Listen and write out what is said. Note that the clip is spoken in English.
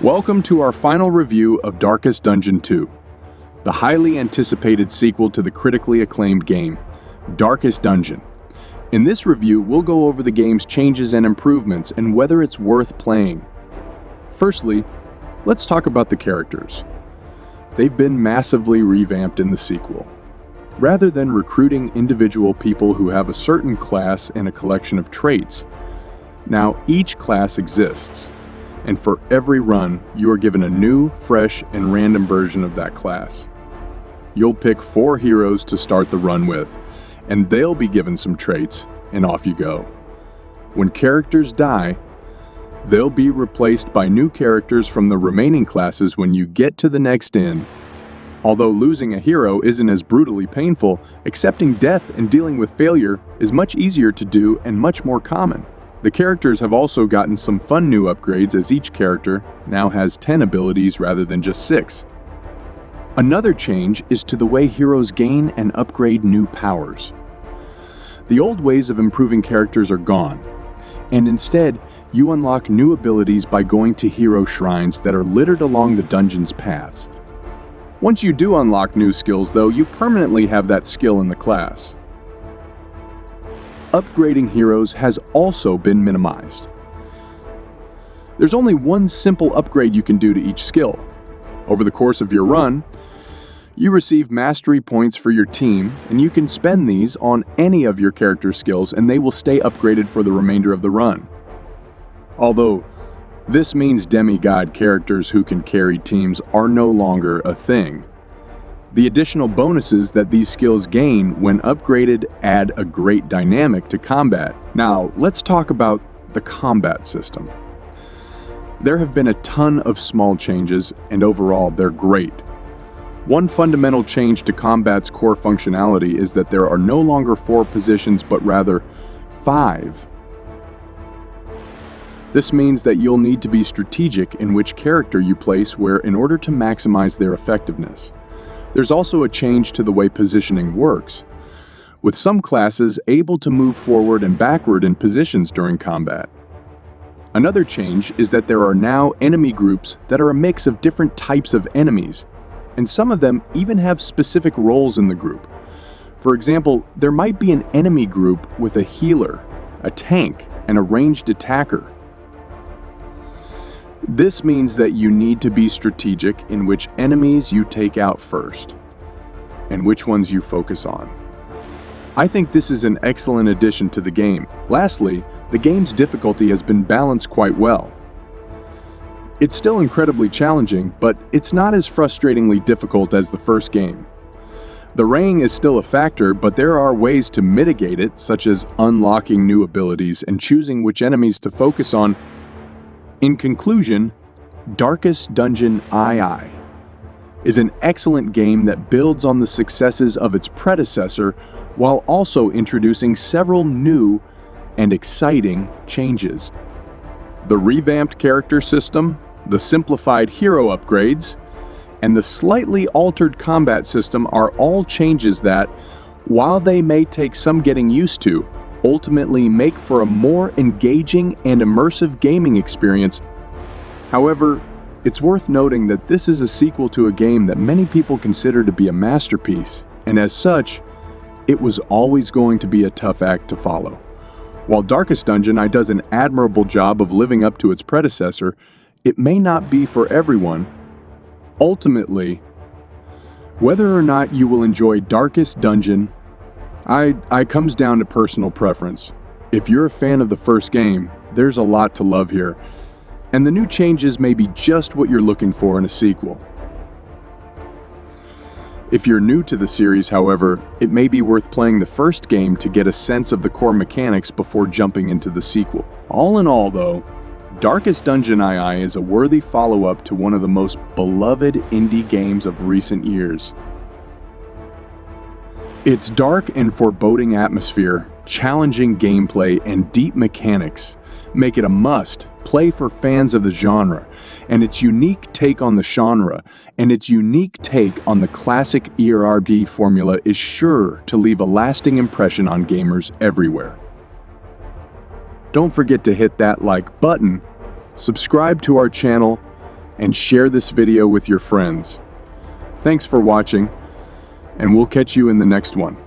Welcome to our final review of Darkest Dungeon 2, the highly anticipated sequel to the critically acclaimed game, Darkest Dungeon. In this review, we'll go over the game's changes and improvements and whether it's worth playing. Firstly, let's talk about the characters. They've been massively revamped in the sequel. Rather than recruiting individual people who have a certain class and a collection of traits, now each class exists. And for every run, you are given a new, fresh, and random version of that class. You'll pick 4 heroes to start the run with, and they'll be given some traits, and off you go. When characters die, they'll be replaced by new characters from the remaining classes when you get to the next inn. Although losing a hero isn't as brutally painful, accepting death and dealing with failure is much easier to do and much more common. The characters have also gotten some fun new upgrades, as each character now has 10 abilities rather than just 6. Another change is to the way heroes gain and upgrade new powers. The old ways of improving characters are gone, and instead, you unlock new abilities by going to hero shrines that are littered along the dungeon's paths. Once you do unlock new skills, though, you permanently have that skill in the class. Upgrading heroes has also been minimized. There's only one simple upgrade you can do to each skill. Over the course of your run, you receive mastery points for your team, and you can spend these on any of your character's skills and they will stay upgraded for the remainder of the run. Although, this means demigod characters who can carry teams are no longer a thing. The additional bonuses that these skills gain when upgraded add a great dynamic to combat. Now, let's talk about the combat system. There have been a ton of small changes, and overall, they're great. One fundamental change to combat's core functionality is that there are no longer 4 positions, but rather 5. This means that you'll need to be strategic in which character you place where in order to maximize their effectiveness. There's also a change to the way positioning works, with some classes able to move forward and backward in positions during combat. Another change is that there are now enemy groups that are a mix of different types of enemies, and some of them even have specific roles in the group. For example, there might be an enemy group with a healer, a tank, and a ranged attacker. This means that you need to be strategic in which enemies you take out first, and which ones you focus on. I think this is an excellent addition to the game. Lastly, the game's difficulty has been balanced quite well. It's still incredibly challenging, but it's not as frustratingly difficult as the first game. The raying is still a factor, but there are ways to mitigate it, such as unlocking new abilities and choosing which enemies to focus on. In conclusion, Darkest Dungeon II is an excellent game that builds on the successes of its predecessor while also introducing several new and exciting changes. The revamped character system, the simplified hero upgrades, and the slightly altered combat system are all changes that, while they may take some getting used to, ultimately make for a more engaging and immersive gaming experience. However, it's worth noting that this is a sequel to a game that many people consider to be a masterpiece, and as such, it was always going to be a tough act to follow. While Darkest Dungeon I does an admirable job of living up to its predecessor, it may not be for everyone. Ultimately, whether or not you will enjoy Darkest Dungeon I comes down to personal preference. If you're a fan of the first game, there's a lot to love here, and the new changes may be just what you're looking for in a sequel. If you're new to the series, however, it may be worth playing the first game to get a sense of the core mechanics before jumping into the sequel. All in all, though, Darkest Dungeon II is a worthy follow-up to one of the most beloved indie games of recent years. Its dark and foreboding atmosphere, challenging gameplay, and deep mechanics make it a must-play for fans of the genre, and its unique take on the genre and its unique take on the classic ERRD formula is sure to leave a lasting impression on gamers everywhere. Don't forget to hit that like button, subscribe to our channel, and share this video with your friends. Thanks for watching, and we'll catch you in the next one.